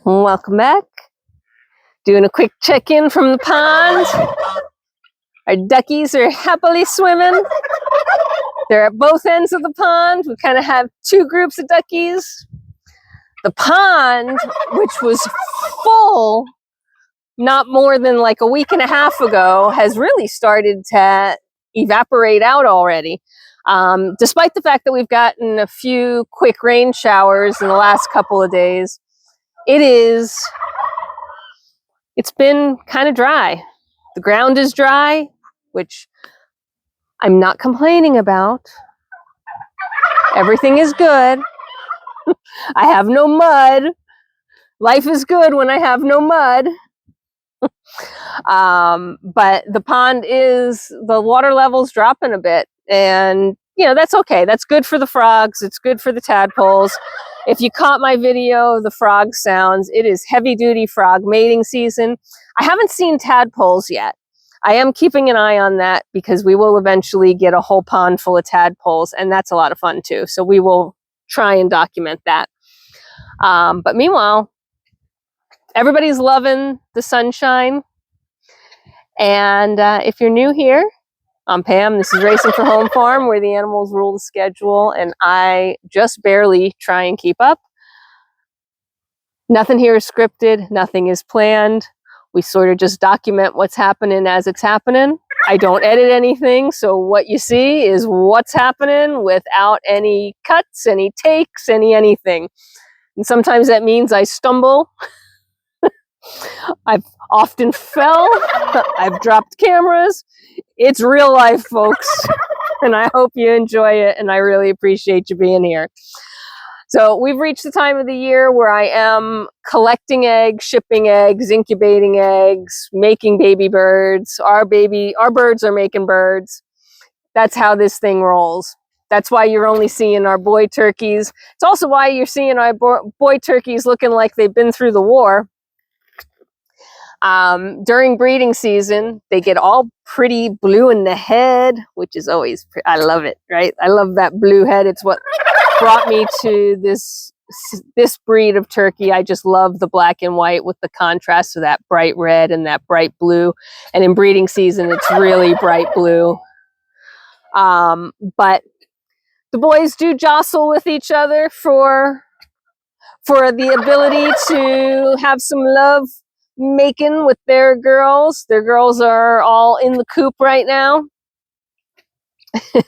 Welcome back. Doing a quick check-in from the pond. Our duckies are happily swimming. They're at both ends of the pond. We kind of have two groups of duckies. The pond, which was full not more than like a week and a half ago, has really started to evaporate out already. Despite the fact that we've gotten a few quick rain showers in the last couple of days, it's been kind of dry. The ground is dry, which I'm not complaining about. Everything is good. I have no mud. Life is good when I have no mud. But the pond the water level's dropping a bit, and that's okay. That's good for the frogs. It's good for the tadpoles. If you caught my video of the frog sounds, it is heavy duty frog mating season. I haven't seen tadpoles yet. I am keeping an eye on that because we will eventually get a whole pond full of tadpoles, and that's a lot of fun too. So we will try and document that. But meanwhile, everybody's loving the sunshine. And if you're new here, I'm Pam. This is Racing for Home Farm, where the animals rule the schedule, and I just barely try and keep up. Nothing here is scripted. Nothing is planned. We sort of just document what's happening as it's happening. I don't edit anything, so what you see is what's happening without any cuts, any takes, anything. And sometimes that means I stumble. I've often fell. I've dropped cameras. It's real life, folks. And I hope you enjoy it, and I really appreciate you being here. So we've reached the time of the year where I am collecting eggs, shipping eggs, incubating eggs, making baby birds. Our birds are making birds. That's how this thing rolls. That's why you're only seeing our boy turkeys. It's also why you're seeing our boy turkeys looking like they've been through the war. During breeding season, they get all pretty blue in the head, which is always, I love it, right? I love that blue head. It's what brought me to this breed of turkey. I just love the black and white with the contrast of that bright red and that bright blue. And in breeding season, it's really bright blue. But the boys do jostle with each other for the ability to have some love making with their girls. Their girls are all in the coop right now.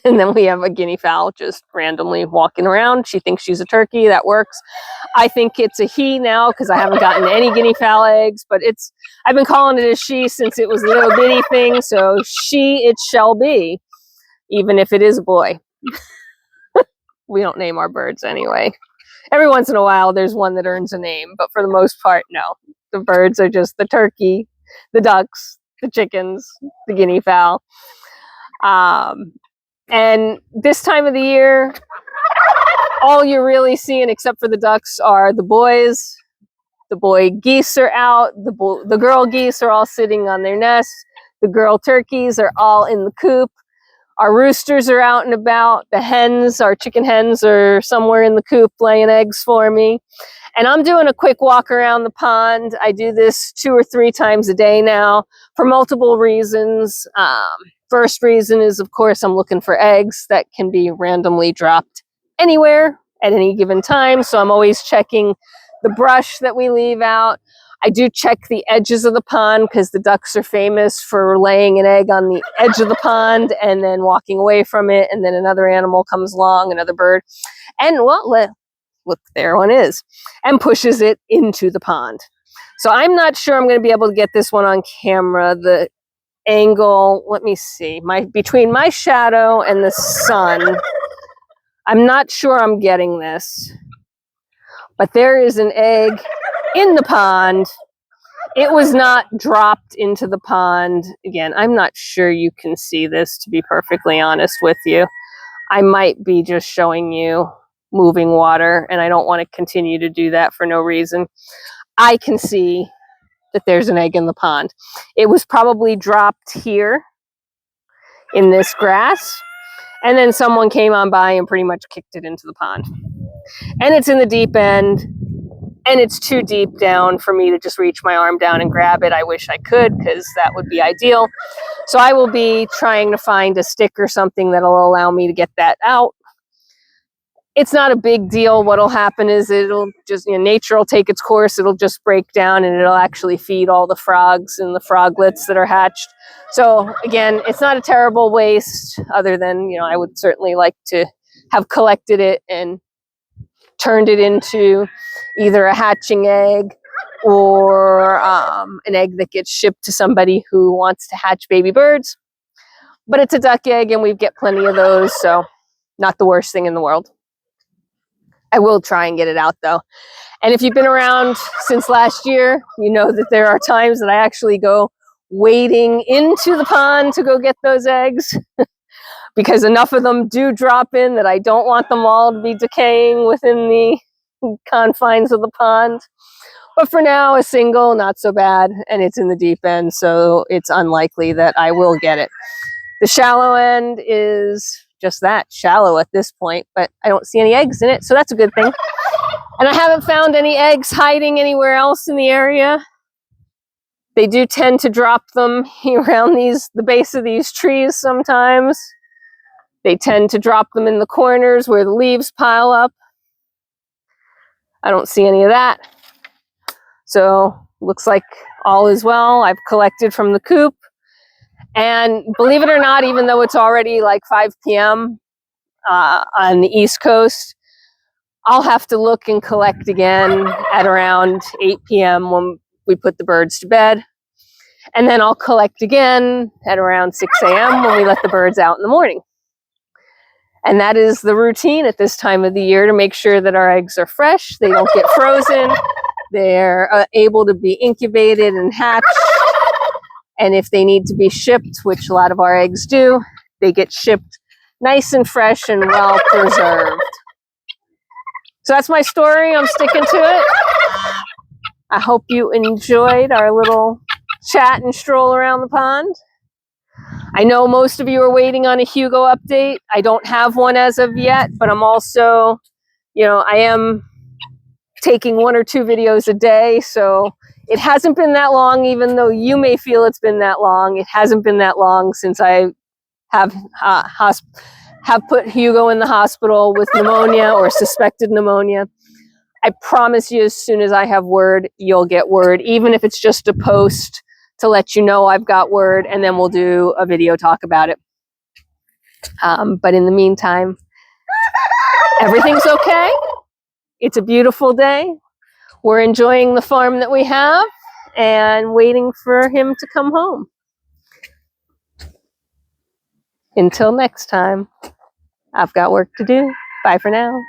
And then we have a guinea fowl just randomly walking around. She thinks she's a turkey. That works. I think it's a he now because I haven't gotten any guinea fowl eggs, but I've been calling it a she since it was a little bitty thing. So she it shall be, even if it is a boy. We don't name our birds anyway. Every once in a while, there's one that earns a name, but for the most part, no. The birds are just the turkey, the ducks, the chickens, the guinea fowl. And this time of the year, all you're really seeing, except for the ducks, are the boys. The boy geese are out. The girl geese are all sitting on their nests. The girl turkeys are all in the coop. Our roosters are out and about. The hens, our chicken hens, are somewhere in the coop laying eggs for me. And I'm doing a quick walk around the pond. I do this 2 or 3 times a day now for multiple reasons. First reason is, of course, I'm looking for eggs that can be randomly dropped anywhere at any given time. So I'm always checking the brush that we leave out. I do check the edges of the pond because the ducks are famous for laying an egg on the edge of the pond and then walking away from it. And then another animal comes along, another bird. And well, look, there one is, and pushes it into the pond. So I'm not sure I'm going to be able to get this one on camera. The angle, let me see, between my shadow and the sun, I'm not sure I'm getting this, but there is an egg in the pond. It was not dropped into the pond. Again, I'm not sure you can see this, to be perfectly honest with you. I might be just showing you moving water, and I don't want to continue to do that for no reason. I can see that there's an egg in the pond. It was probably dropped here in this grass, and then someone came on by and pretty much kicked it into the pond. And it's in the deep end. and it's too deep down for me to just reach my arm down and grab it. I wish I could, because that would be ideal. So I will be trying to find a stick or something that'll allow me to get that out. It's not a big deal. What'll happen is it'll just, nature will take its course. It'll just break down and it'll actually feed all the frogs and the froglets that are hatched. So again, it's not a terrible waste, other than, I would certainly like to have collected it and turned it into either a hatching egg or an egg that gets shipped to somebody who wants to hatch baby birds. But it's a duck egg and we get plenty of those, so not the worst thing in the world. I will try and get it out though. And if you've been around since last year, you know that there are times that I actually go wading into the pond to go get those eggs because enough of them do drop in that I don't want them all to be decaying within the confines of the pond. But for now, a single, not so bad, and it's in the deep end, so it's unlikely that I will get it. The shallow end is just that, shallow at this point, but I don't see any eggs in it, so that's a good thing. And I haven't found any eggs hiding anywhere else in the area. They do tend to drop them around the base of these trees sometimes. They tend to drop them in the corners where the leaves pile up. I don't see any of that. So looks like all is well. I've collected from the coop. And believe it or not, even though it's already like 5 p.m. On the East Coast, I'll have to look and collect again at around 8 p.m. when we put the birds to bed. And then I'll collect again at around 6 a.m. when we let the birds out in the morning. And that is the routine at this time of the year to make sure that our eggs are fresh, they don't get frozen, they're able to be incubated and hatched. And if they need to be shipped, which a lot of our eggs do, they get shipped nice and fresh and well preserved. So that's my story. I'm sticking to it. I hope you enjoyed our little chat and stroll around the pond. I know most of you are waiting on a Hugo update. I don't have one as of yet, but I'm also, I am taking 1 or 2 videos a day, so it hasn't been that long, even though you may feel it's been that long. It hasn't been that long since I have put Hugo in the hospital with pneumonia or suspected pneumonia. I promise you, as soon as I have word, you'll get word, even if it's just a post to let you know I've got word, and then we'll do a video talk about it. But in the meantime, everything's okay. It's a beautiful day. We're enjoying the farm that we have and waiting for him to come home. Until next time, I've got work to do. Bye for now.